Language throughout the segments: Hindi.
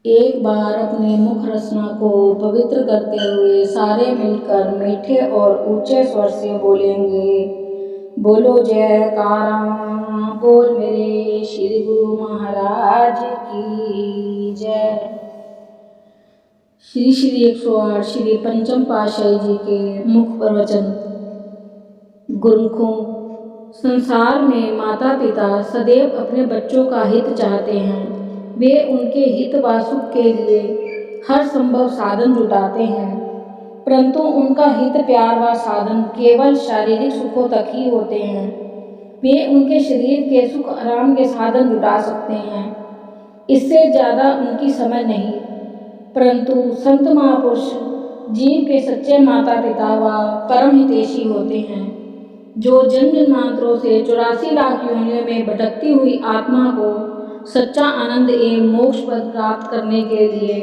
एक बार अपनी मुख रचना को पवित्र करते हुए सारे मिलकर मीठे और ऊंचे स्वर से बोलेंगे। बोलो जयकारा, बोल मेरे श्री गुरु महाराज की जय। श्री श्री 108 श्री पंचम पातशाही जी के मुख प्रवचन। गुरुमुखों, संसार में माता पिता सदैव अपने बच्चों का हित चाहते हैं। वे उनके हित व सुख के लिए हर संभव साधन जुटाते हैं, परंतु उनका हित प्यार व साधन केवल शारीरिक सुखों तक ही होते हैं। वे उनके शरीर के सुख आराम के साधन जुटा सकते हैं, इससे ज़्यादा उनकी समझ नहीं। परंतु संत महापुरुष जीव के सच्चे माता पिता व परम हितैषी होते हैं, जो जन्म जन्मांतरों से 84 लाख योनियों में भटकती हुई आत्मा को सच्चा आनंद एवं मोक्ष पद प्राप्त करने के लिए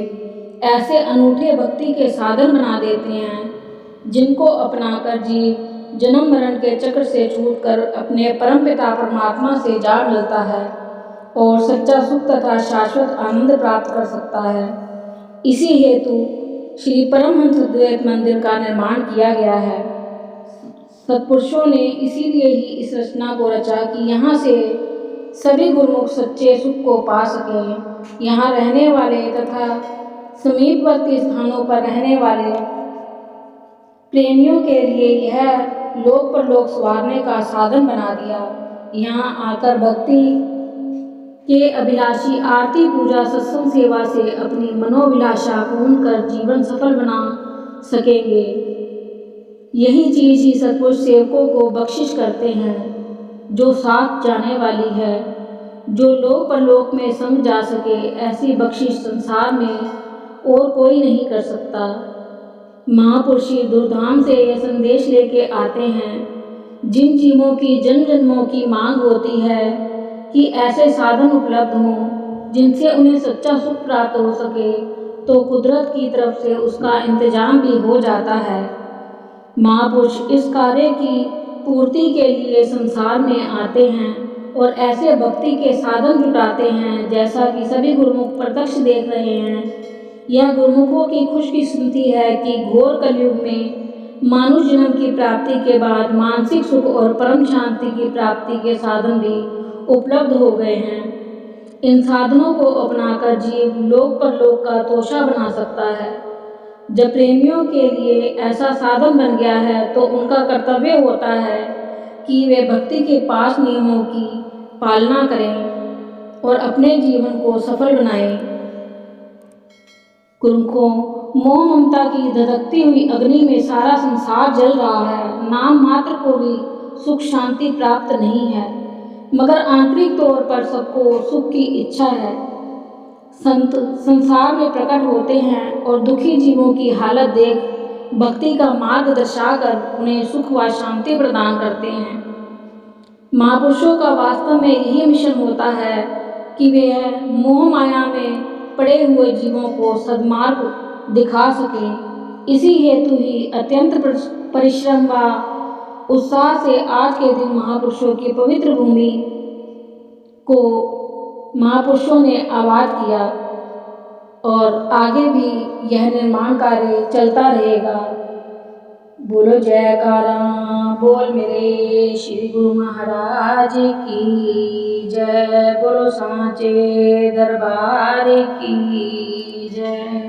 ऐसे अनूठे भक्ति के साधन बना देते हैं, जिनको अपनाकर जीव जन्म मरण के चक्र से छूटकर अपने परमपिता परमात्मा से जा मिलता है और सच्चा सुख तथा शाश्वत आनंद प्राप्त कर सकता है। इसी हेतु श्री परमहंस द्वैत मंदिर का निर्माण किया गया है। सत्पुरुषों ने इसीलिए ही इस रचना को रचा कि यहाँ से सभी गुरुमुख सच्चे सुख को पा सकें। यहाँ रहने वाले तथा समीपवर्ती स्थानों पर रहने वाले प्रेमियों के लिए यह लोक परलोक संवारने का साधन बना दिया। यहाँ आकर भक्ति के अभिलाषी आरती पूजा सत्संग सेवा से अपनी मनोभिलाषा पूर्ण कर जीवन सफल बना सकेंगे। यही चीज ही सत्पुरुष सेवकों को बख्शिश करते हैं, जो साथ जाने वाली है। जो लोक परलोक में संग जा सके, ऐसी बख्शिश संसार में और कोई नहीं कर सकता। महापुरुषी दूरधाम से यह संदेश लेके आते हैं, जिन जीवों की जन्म जन्मों की मांग होती है कि ऐसे साधन उपलब्ध हों जिनसे उन्हें सच्चा सुख प्राप्त हो सके, तो कुदरत की तरफ से उसका इंतजाम भी हो जाता है। महापुरुष इस कार्य की पूर्ति के लिए संसार में आते हैं और ऐसे भक्ति के साधन जुटाते हैं, जैसा कि सभी गुरुमुख प्रत्यक्ष देख रहे हैं। यह गुरुमुखों की खुशकिस्मती है कि घोर कलयुग में मानुष जन्म की प्राप्ति के बाद मानसिक सुख और परम शांति की प्राप्ति के साधन भी उपलब्ध हो गए हैं। इन साधनों को अपनाकर जीव लोक परलोक का तोषा बना सकता है। जब प्रेमियों के लिए ऐसा साधन बन गया है, तो उनका कर्तव्य होता है कि वे भक्ति के 5 नियमों की पालना करें और अपने जीवन को सफल बनाएं। गुरुमुखों, मोह ममता की धधकती हुई अग्नि में सारा संसार जल रहा है। नाम मात्र को भी सुख शांति प्राप्त नहीं है, मगर आंतरिक तौर पर सबको सुख की इच्छा है। संत संसार में प्रकट होते हैं और दुखी जीवों की हालत देख भक्ति का मार्ग दर्शाकर उन्हें सुख व शांति प्रदान करते हैं। महापुरुषों का वास्तव में यही मिशन होता है कि वे मोह माया में पड़े हुए जीवों को सद्मार्ग दिखा सके। इसी हेतु ही अत्यंत परिश्रम व उत्साह से आज के दिन महापुरुषों की पवित्र भूमि को महापुरुषों ने आबाद किया और आगे भी यह निर्माण कार्य चलता रहेगा। बोलो जयकारा, बोल मेरे श्री गुरु महाराज की जय। बोलो सांचे दरबार की जय।